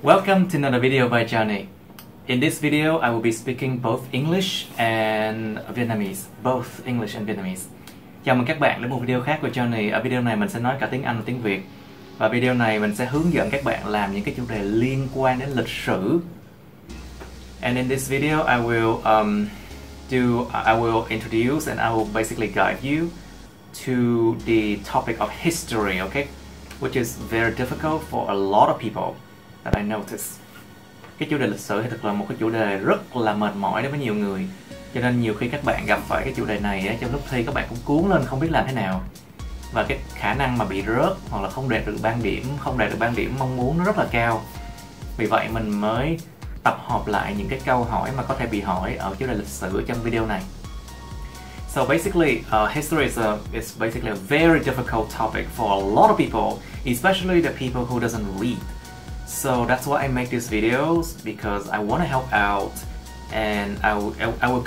Welcome to another video by Johnny. In this video, I will be speaking both English and Vietnamese. Both English and Vietnamese. Chào mừng các bạn đến một video khác của Johnny. Ở video này mình sẽ nói cả tiếng Anh và tiếng Việt. Và video này mình sẽ hướng dẫn các bạn làm những cái chủ đề liên quan đến lịch sử. And in this video, I will introduce and I will basically guide you to the topic of history, okay? Which is very difficult for a lot of people that I notice. Cái chủ đề lịch sử thì thật là một cái chủ đề rất là mệt mỏi đối với nhiều người. Cho nên nhiều khi các bạn gặp phải cái chủ đề này trong lúc thi các bạn cũng cuốn lên không biết làm thế nào. Và cái khả năng mà bị rớt hoặc là không đạt được ban điểm mong muốn nó rất là cao. Vì vậy mình mới tập hợp lại những cái câu hỏi mà có thể bị hỏi ở chủ đề lịch sử trong video này. So basically, history is basically a very difficult topic for a lot of people, especially the people who doesn't read. So that's why I make these videos, because I want to help out, and I will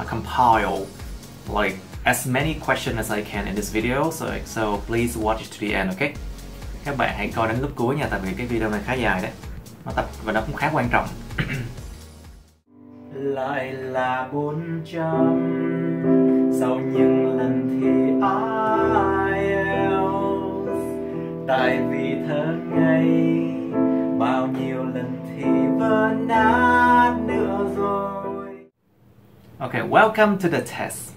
compile like as many questions as I can in this video. So please watch it to the end, okay? Các bạn hãy coi đến lúc cuối nha, tại vì cái video này khá dài đấy, và nó cũng khá quan trọng. Lại là 400 sau những lần thi IELTS, tại vì thơ ngây bao nhiêu lần thì vỡ nát nữa rồi. Okay, welcome to the test.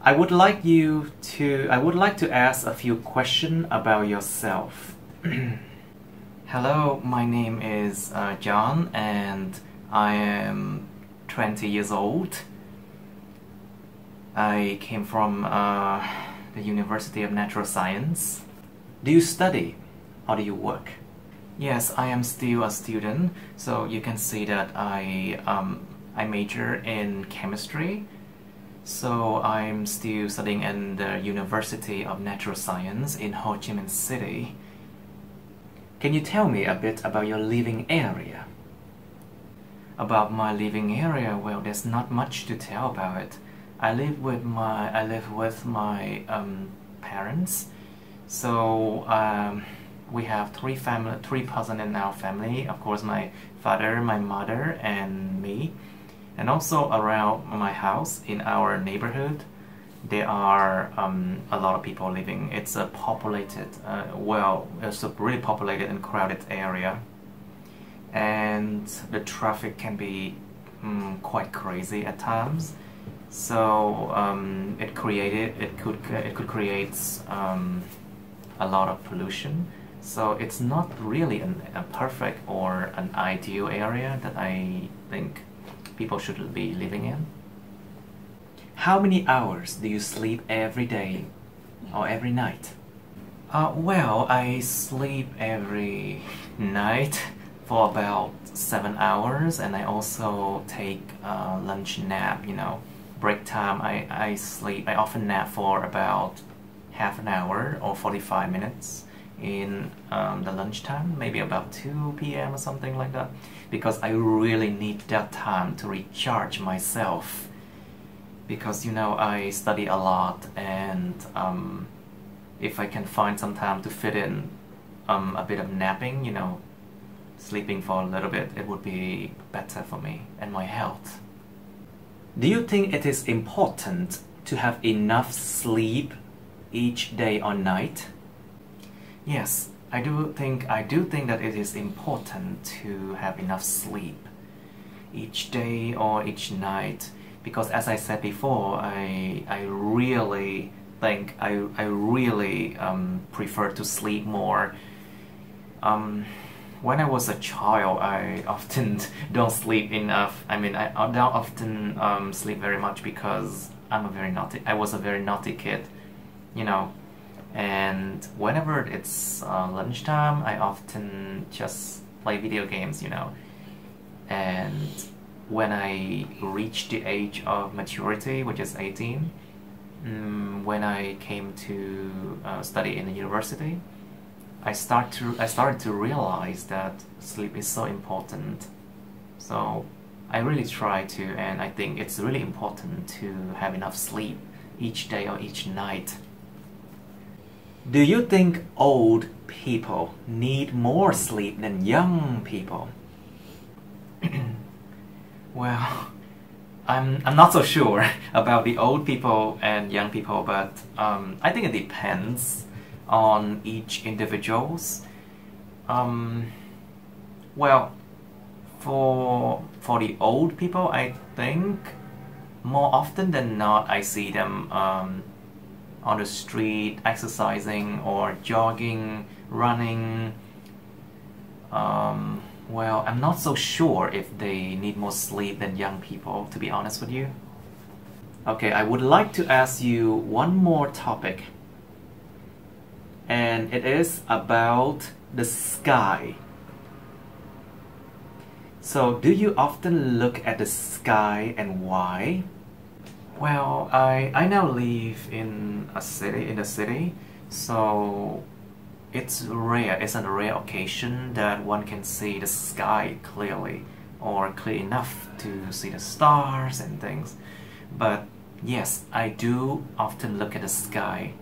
I would like to ask a few questions about yourself. Hello, my name is John, and I am 20 years old. I came from the University of Natural Science. Do you study or do you work? Yes, I am still a student, so you can see that I major in chemistry. So I'm still studying in the University of Natural Science in Ho Chi Minh City. Can you tell me a bit about your living area? About my living area, well, there's not much to tell about it. I live with my parents. So we have three persons in our family. Of course, my father, my mother, and me. And also around my house, in our neighborhood, there are a lot of people living. It's a populated, it's a really populated and crowded area. And the traffic can be quite crazy at times. So it could create a lot of pollution. So it's not really a perfect or an ideal area that I think people should be living in. How many hours do you sleep every day or every night? Well, I sleep every night for about 7 hours, and I also take lunch nap, break time. I often nap for about half an hour or 45 minutes in the lunchtime, maybe about 2 p.m. or something like that, because I really need that time to recharge myself, because I study a lot, and if I can find some time to fit in a bit of napping, sleeping for a little bit, it would be better for me and my health. Do you think it is important to have enough sleep each day or night? Yes, I do think that it is important to have enough sleep each day or each night, because as I said before, I really think I really prefer to sleep more. When I was a child, I often don't sleep enough. I don't often sleep very much because I was a very naughty kid, and whenever it's lunchtime, I often just play video games, and when I reached the age of maturity, which is 18, when I came to study in the university, I started to realize that sleep is so important. So I really try to, and I think it's really important to have enough sleep each day or each night. Do you think old people need more sleep than young people? Well, I'm not so sure about the old people and young people, but I think it depends on each individuals. Well, for the old people, I think more often than not I see them on the street exercising or jogging, running. Well, I'm not so sure if they need more sleep than young people, to be honest with you. Okay, I would like to ask you one more topic, and it is about the sky. So, do you often look at the sky, and why? Well, I now live in the city, so it's rare, it's a rare occasion that one can see the sky clearly or clear enough to see the stars and things. But yes, I do often look at the sky.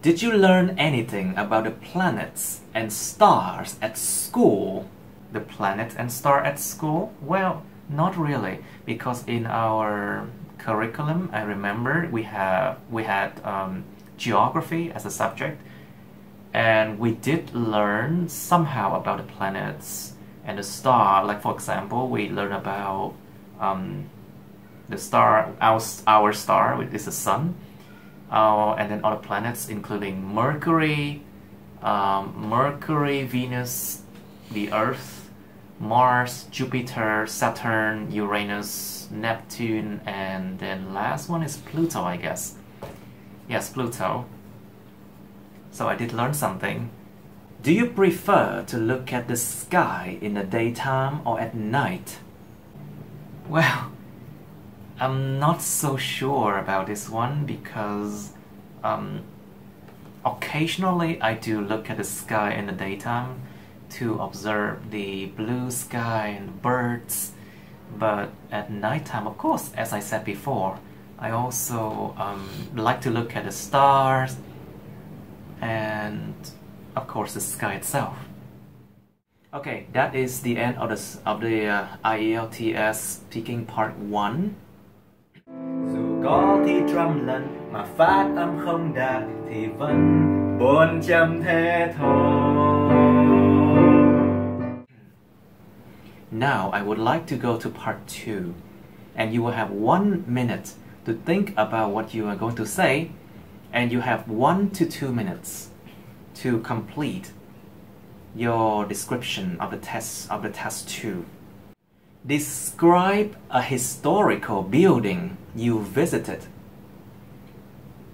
Did you learn anything about the planets and stars at school? The planet and star at school? Well, not really, because in our curriculum, I remember we had geography as a subject, and we did learn somehow about the planets and the star. Like, for example, we learned about the star, our star, which is the sun, and then other planets, including Mercury, Venus, the Earth, Mars, Jupiter, Saturn, Uranus, Neptune, and then last one is Pluto, I guess. Yes, Pluto. So I did learn something. Do you prefer to look at the sky in the daytime or at night? Well, I'm not so sure about this one because occasionally I do look at the sky in the daytime to observe the blue sky and birds. But at nighttime, of course, as I said before, I also like to look at the stars and, of course, the sky itself. Okay, that is the end of the IELTS speaking part 1. Dù có thi trăm lần mà phát âm không đạt thì vẫn 400 thế thôi. Now I would like to go to part 2, and you will have 1 minute to think about what you are going to say, and you have 1 to 2 minutes to complete your description of the test 2. Describe a historical building you visited.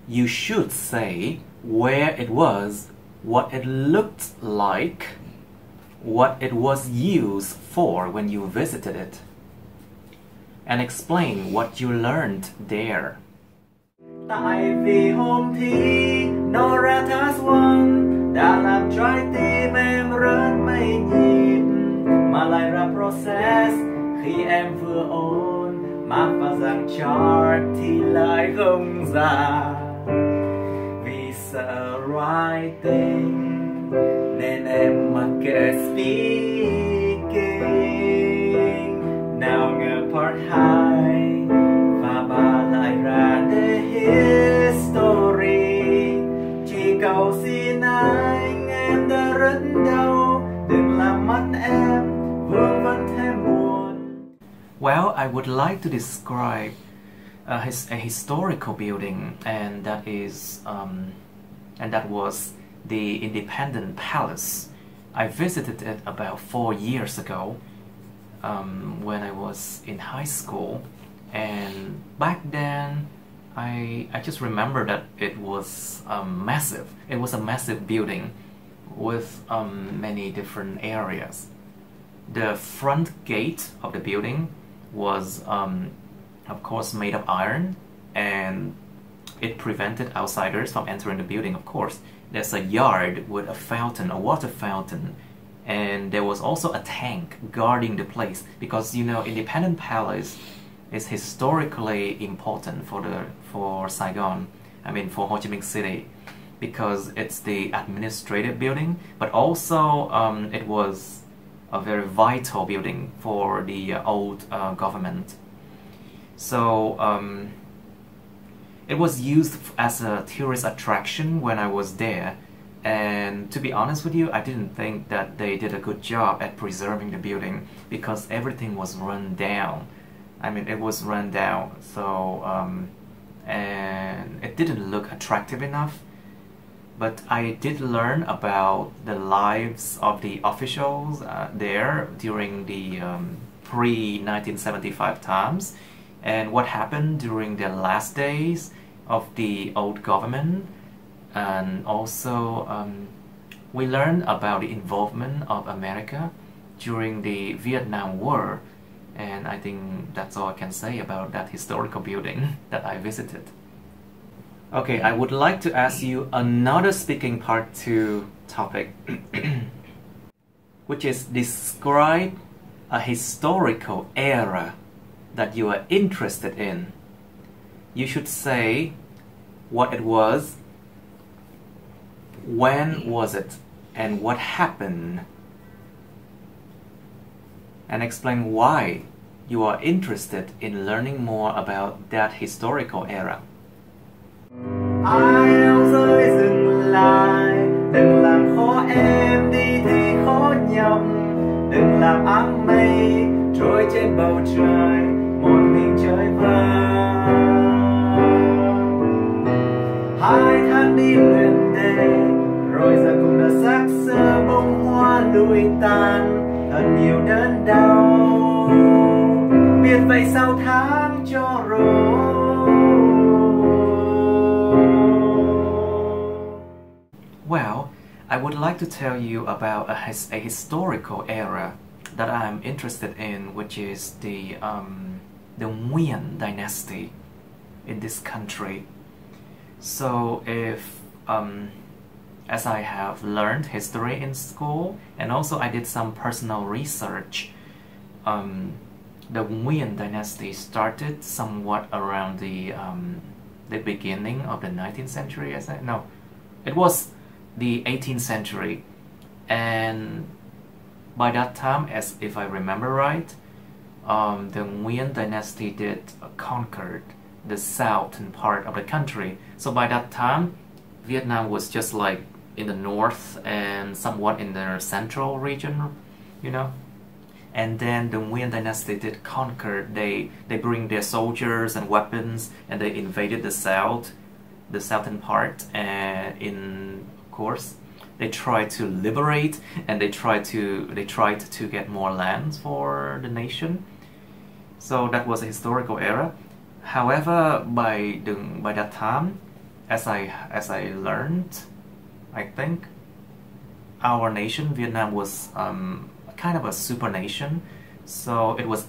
You should say where it was, what it looked like, what it was used for when you visited it, and explain what you learned there. Tại vì hôm thi nó ra thast one đã làm trái tim em rất mấy nhịp, mà lại ra process khi em vừa ôn math và dạng chart thì lại không ra. Vì sợ writing nên em mặc kệ speaking. Nào ngờ part 2 và ba lại ra để history. Chỉ cầu xin anh em đã rất đau, đừng làm mắt em vương vấn thêm buồn. Well, I would like to describe a historical building, and that was the Independence Palace. I visited it about 4 years ago when I was in high school, and back then I just remember that it was massive. It was a massive building with many different areas. The front gate of the building was of course made of iron, and it prevented outsiders from entering the building, of course. There's a yard with a fountain, a water fountain, and there was also a tank guarding the place, because you know Independence Palace is historically important for Saigon, I mean for Ho Chi Minh City. because it's the administrative building, but also it was a very vital building for the old government. So it was used as a tourist attraction when I was there, and to be honest with you, I didn't think that they did a good job at preserving the building because everything was run down. I mean, it was run down, so and it didn't look attractive enough. But I did learn about the lives of the officials there during the pre-1975 times, and what happened during the last days of the old government. And also we learned about the involvement of America during the Vietnam War, and I think that's all I can say about that historical building that I visited. Okay, I would like to ask you another speaking part 2 topic, which is describe a historical era that you are interested in. You should say what it was, when was it, and what happened, and explain why you are interested in learning more about that historical era. IELTS ơi dừng lại, đừng làm khó em đi thì khó nhọc, đừng làm áng mây trôi trên bầu trời một mình chơi vơi. 2 tháng đi luyện đề, rồi giờ cũng đã xác xơ bông hoa lụi tàn, thật nhiều đớn đau, biết vậy sau tháng cho rồi. Well, I would like to tell you about a historical era that I'm interested in, which is the Nguyen dynasty in this country. So if as I have learned history in school, and also I did some personal research, the Nguyen dynasty started somewhat around the beginning of the 19th century. No, it was the 18th century, and by that time, as if I remember right, the Nguyen dynasty did conquered the southern part of the country. So by that time, Vietnam was just like in the north and somewhat in the central region, you know. And then the Nguyen dynasty did conquer. They bring their soldiers and weapons, and they invaded the south, the southern part, and of course they tried to liberate, and they tried to get more land for the nation. So that was a historical era. However, by that time, as I learned, I think our nation, Vietnam, was kind of a super nation. So it was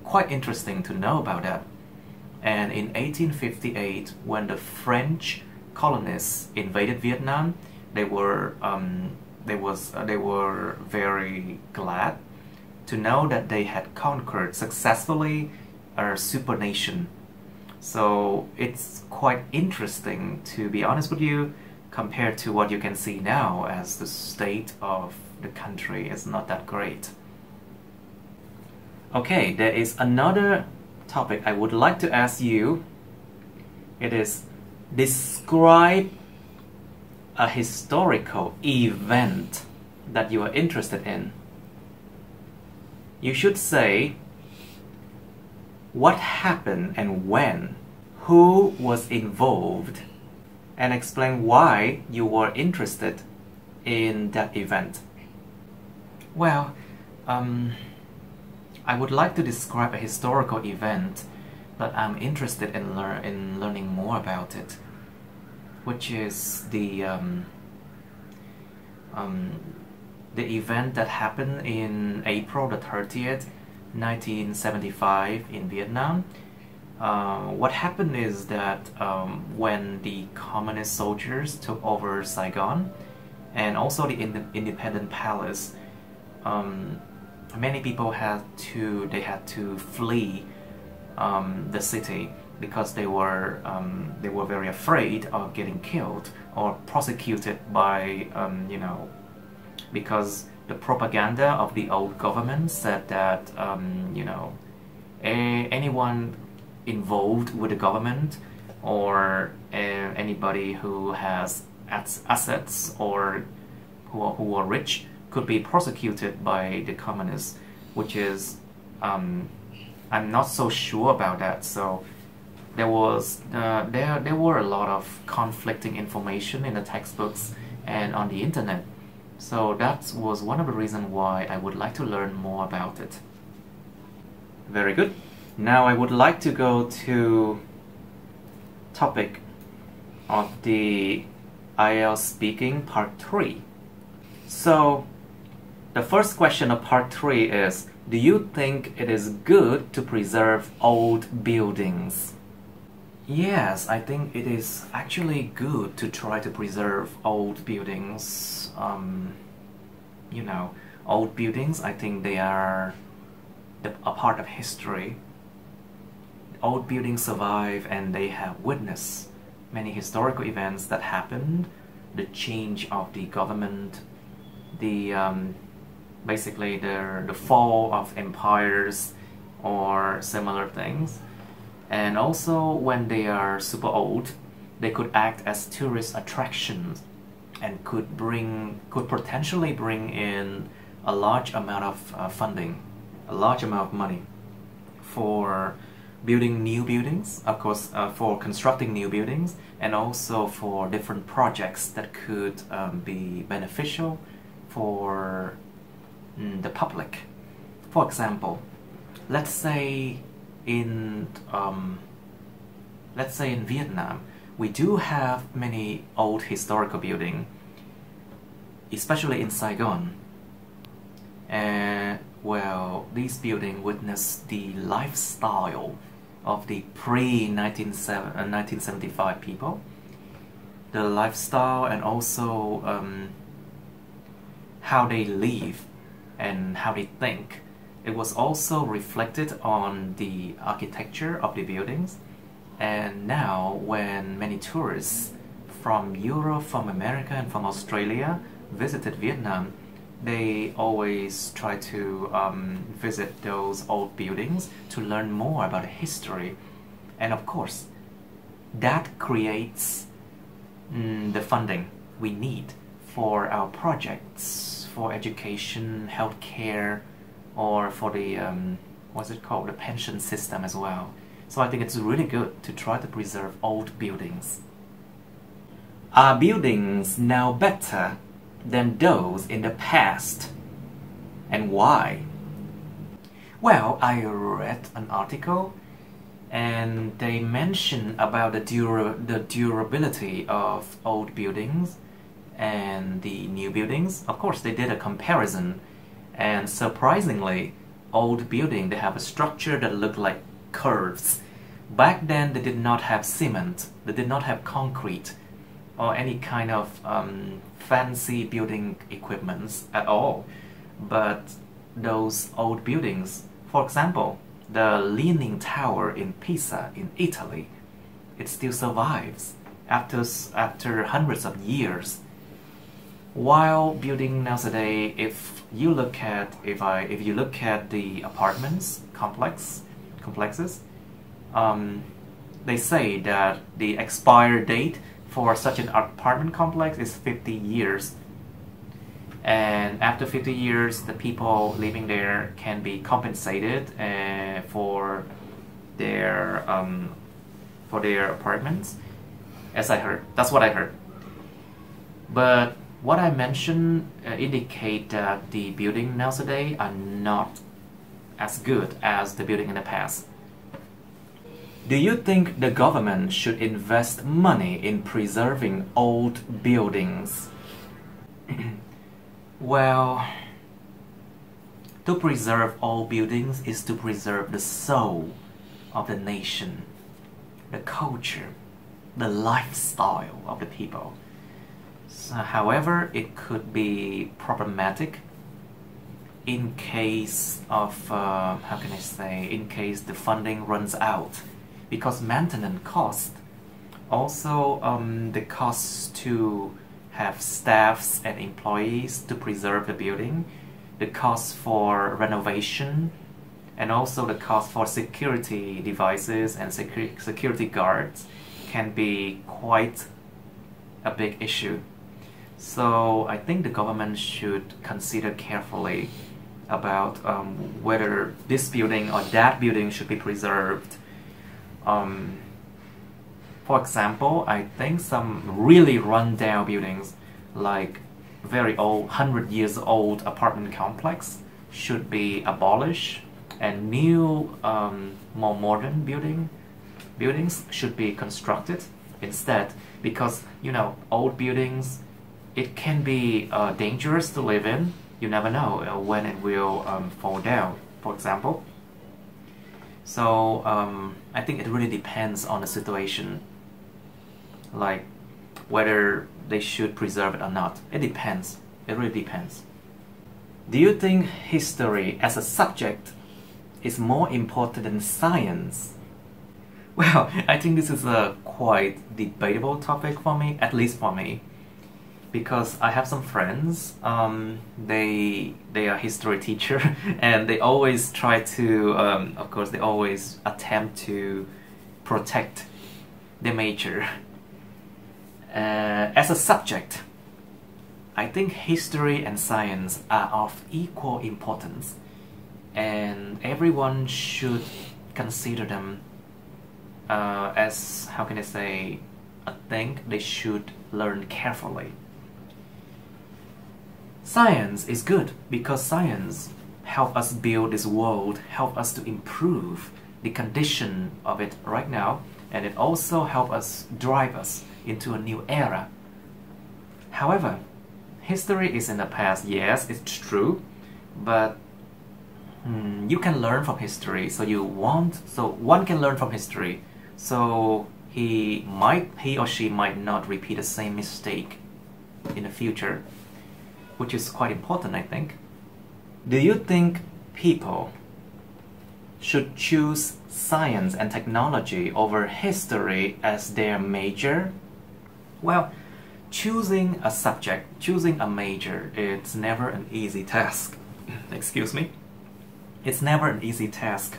quite interesting to know about that. And in 1858, when the French colonists invaded Vietnam, they were very glad to know that they had conquered successfully a super nation. So it's quite interesting, to be honest with you, compared to what you can see now, as the state of the country is not that great. Okay, there is another topic I would like to ask you. It is describe a historical event that you are interested in. You should say what happened and when, who was involved, and explain why you were interested in that event. Well, I would like to describe a historical event that I'm interested in learning more about it, which is the event that happened in April the 30th, 1975 in Vietnam. What happened is that when the communist soldiers took over Saigon and also the Independent Palace, many people had to flee the city because they were very afraid of getting killed or prosecuted by because the propaganda of the old government said that anyone involved with the government or anybody who has assets or who are rich could be prosecuted by the communists, which is I'm not so sure about that. So there were a lot of conflicting information in the textbooks and on the internet. So that was one of the reasons why I would like to learn more about it. Very good. Now I would like to go to topic of the IELTS speaking part 3. So the first question of part 3 is, do you think it is good to preserve old buildings? Yes, I think it is actually good to try to preserve old buildings. Old buildings, I think they are a part of history. Old buildings survive and they have witnessed many historical events that happened, the change of the government, basically the fall of empires or similar things. And also when they are super old, they could act as tourist attractions and could potentially bring in a large amount of funding, a large amount of money for building new buildings, of course, for constructing new buildings, and also for different projects that could be beneficial for the public. For example, let's say in Vietnam, we do have many old historical buildings, especially in Saigon. Well, these buildings witness the lifestyle of the pre-1975 people, the lifestyle and also how they live and how they think. It was also reflected on the architecture of the buildings. And now when many tourists from Europe, from America and from Australia visited Vietnam, they always try to visit those old buildings to learn more about history. And of course, that creates the funding we need for our projects, for education, healthcare, or for the, the pension system as well. So I think it's really good to try to preserve old buildings. Are buildings now better than those in the past? And why? Well, I read an article and they mention about the durability of old buildings and the new buildings. Of course, they did a comparison, and surprisingly, old buildings, they have a structure that look like curves. Back then, they did not have cement, they did not have concrete or any kind of fancy building equipments at all. But those old buildings, for example, the Leaning Tower in Pisa in Italy, it still survives after hundreds of years. While building nowadays, if you look at the apartments complexes, they say that the expired date for such an apartment complex is 50 years. And after 50 years, the people living there can be compensated for their apartments, as I heard. That's what I heard. But what I mentioned indicate that the building nowadays are not as good as the building in the past. Do you think the government should invest money in preserving old buildings? Well, to preserve old buildings is to preserve the soul of the nation, the culture, the lifestyle of the people. So, however, it could be problematic in case of, in case the funding runs out. because maintenance cost. Also, the cost to have staffs and employees to preserve the building, the cost for renovation, and also the cost for security devices and security guards can be quite a big issue. So I think the government should consider carefully about whether this building or that building should be preserved. For example, I think some really run-down buildings, like very old, 100 years old apartment complex, should be abolished, and new, more modern buildings should be constructed instead. Because, you know, old buildings, it can be dangerous to live in. You never know when it will fall down, for example. So I think it really depends on the situation, like whether they should preserve it or not. It depends. It really depends. Do you think history as a subject is more important than science? Well, I think this is a quite debatable topic for me, at least for me, because I have some friends, they are history teacher, and they always try to, of course, they always attempt to protect the major. As a subject, I think history and science are of equal importance, and everyone should consider them as, how can I say, a thing they should learn carefully. Science is good because science helps us build this world, help us to improve the condition of it right now, and it also helps us drive us into a new era. However, history is in the past. Yes, it's true, but you can learn from history. So one can learn from history. So he or she might not repeat the same mistake in the future, which is quite important, I think. Do you think people should choose science and technology over history as their major? Well, choosing a subject, choosing a major, it's never an easy task. Excuse me. It's never an easy task.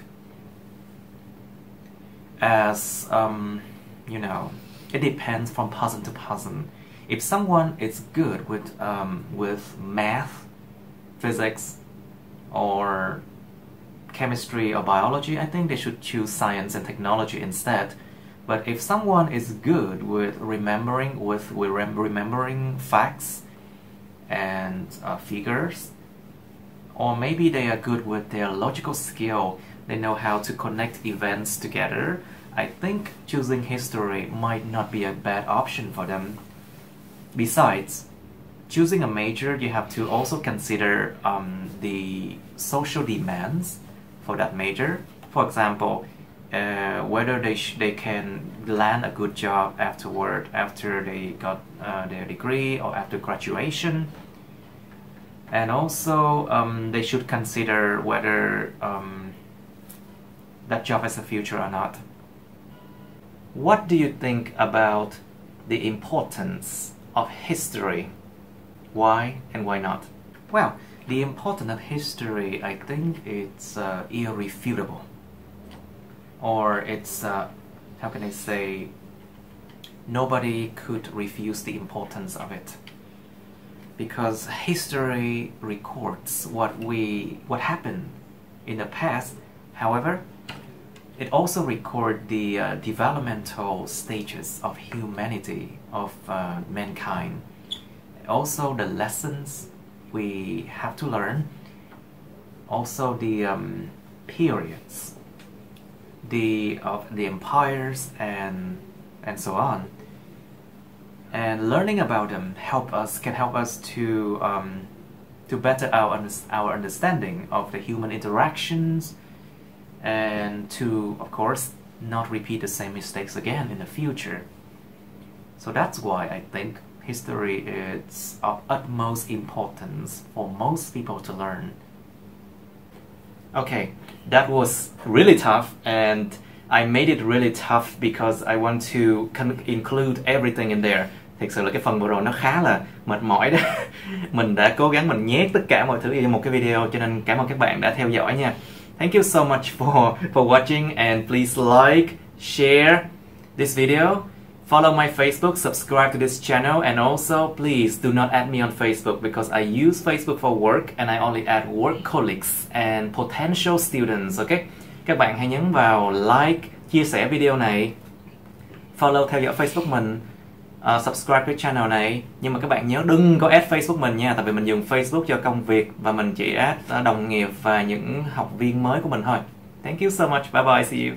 As, you know, it depends from person to person. If someone is good with math, physics, or chemistry or biology, I think they should choose science and technology instead. But if someone is good with remembering facts and figures, or maybe they are good with their logical skill, they know how to connect events together, I think choosing history might not be a bad option for them. Besides, choosing a major, you have to also consider the social demands for that major. For example, whether they can land a good job afterward, after they got their degree or after graduation. And also, they should consider whether that job has a future or not. What do you think about the importance of history? Why and why not? Well, the importance of history, I think it's irrefutable. Or it's, how can I say, nobody could refuse the importance of it. Because history records what happened in the past. However, it also records the developmental stages of humanity, of mankind. Also the lessons we have to learn. Also the periods, of the empires and so on. And learning about them can help us to better our understanding of the human interactions, and to, of course, not repeat the same mistakes again in the future. So that's why I think history is of utmost importance for most people to learn. Okay, that was really tough, and I made it really tough because I want to include everything in there. Thực sự là cái phần vừa rồi nó khá là mệt mỏi đó. Mình đã cố gắng mình nhét tất cả mọi thứ in một cái video, cho nên cảm ơn các bạn đã theo dõi nha. Thank you so much for watching, and please like, share this video. Follow my Facebook, subscribe to this channel, and also please do not add me on Facebook because I use Facebook for work and I only add work colleagues and potential students, okay? Các bạn hãy nhấn vào like, chia sẻ video này, follow theo dõi Facebook mình, subscribe cái channel này. Nhưng mà các bạn nhớ đừng có add Facebook mình nha, tại vì mình dùng Facebook cho công việc và mình chỉ add đồng nghiệp và những học viên mới của mình thôi. Thank you so much, bye bye, see you.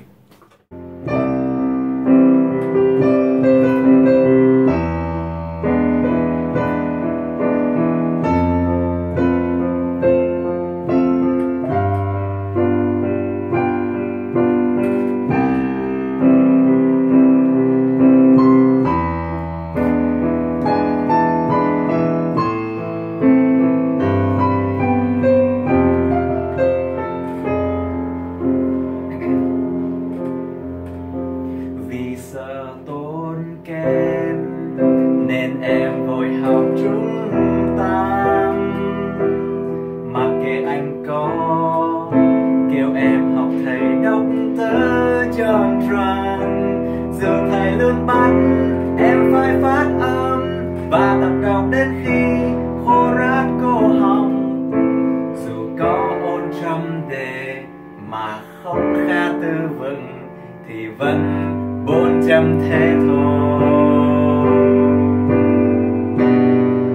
Nên em vội học trung tam, mặc kệ anh có kêu em học thầy Dr. John Tran, dù thầy luôn bắt em phải phát âm và tập đọc đến khi khô rát cổ họng. Dù có ôn trăm đề mà không khá từ vựng thì vẫn 400 thế thôi.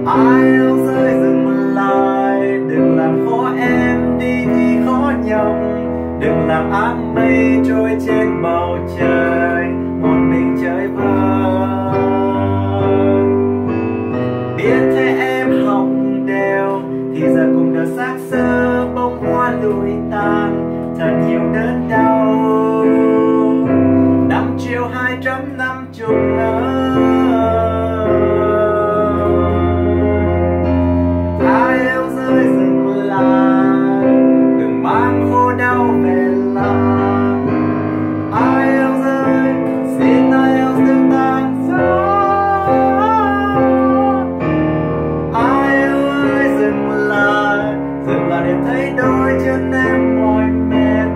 IELTS ơi dừng lại, đừng làm khó em đi thì khó nhọc, đừng làm áng mây trôi trên bầu trời một mình chơi vơi. Biết thế em học đều thì giờ cùng đợt xác xơ bông hoa lụi tàn, thật nhiều đớn đau. 5 triệu 250 IELTS ơi dừng lại, đừng mang khổ đau về lại. IELTS ơi xin IELTS đừng tan gió. IELTS ơi dừng lại để thấy đôi chân em mỏi mệt,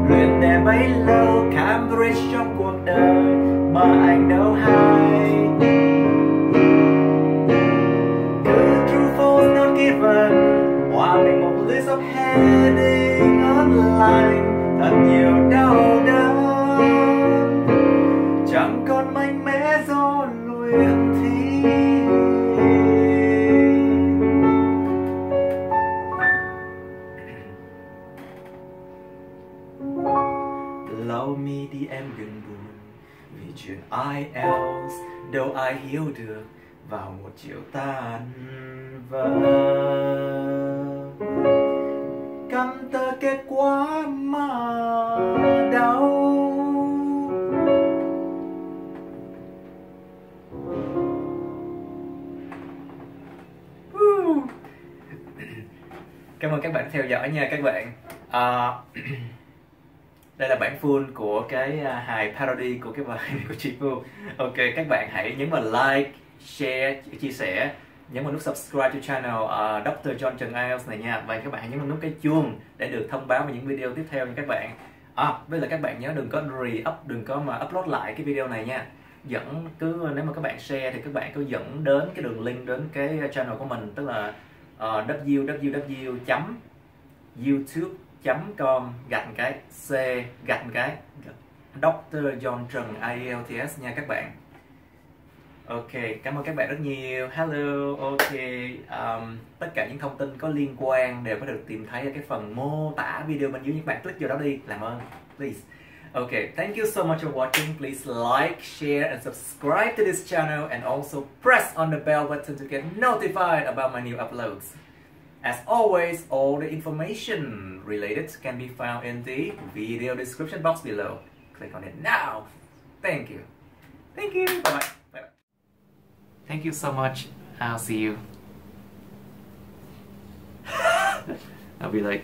luyện để bấy lâu Cambridge trong cuộc đời mà anh đâu hay. Cứ true false not given, hòa mình một list of heading online, thật nhiều đau đớn, chẳng còn mạnh mẽ do luyện thi. Lau mi đi em đừng buồn, vì chuyện IELTS đâu ai hiểu được vào một chiều tan vỡ. Cắm tơ kết quả mà đau. Cảm ơn các bạn theo dõi nha các bạn. Đây là bản full của cái hài parody của cái bài của chị Phu. Ok, các bạn hãy nhấn vào like, share, chia sẻ, nhấn vào nút subscribe cho channel Dr. John Trần IELTS này nha. Và các bạn hãy nhấn vào nút cái chuông để được thông báo về những video tiếp theo nha các bạn. Với lại các bạn nhớ đừng có đừng có mà upload lại cái video này nha. Nếu mà các bạn share thì các bạn cứ dẫn đến cái đường link đến cái channel của mình, tức là www.youtube.com/c/Dr. John Trần IELTS nha các bạn. Ok, cảm ơn các bạn rất nhiều. Hello, ok. Tất cả những thông tin có liên quan đều có được tìm thấy ở cái phần mô tả video bên dưới. Các bạn click vào đó đi, làm ơn, please. Okay, thank you so much for watching. Please like, share, and subscribe to this channel, and also press on the bell button to get notified about my new uploads. As always, all the information related can be found in the video description box below. Click on it now. Thank you. Thank you. Bye bye. Bye bye. Thank you so much. I'll see you. I'll be like.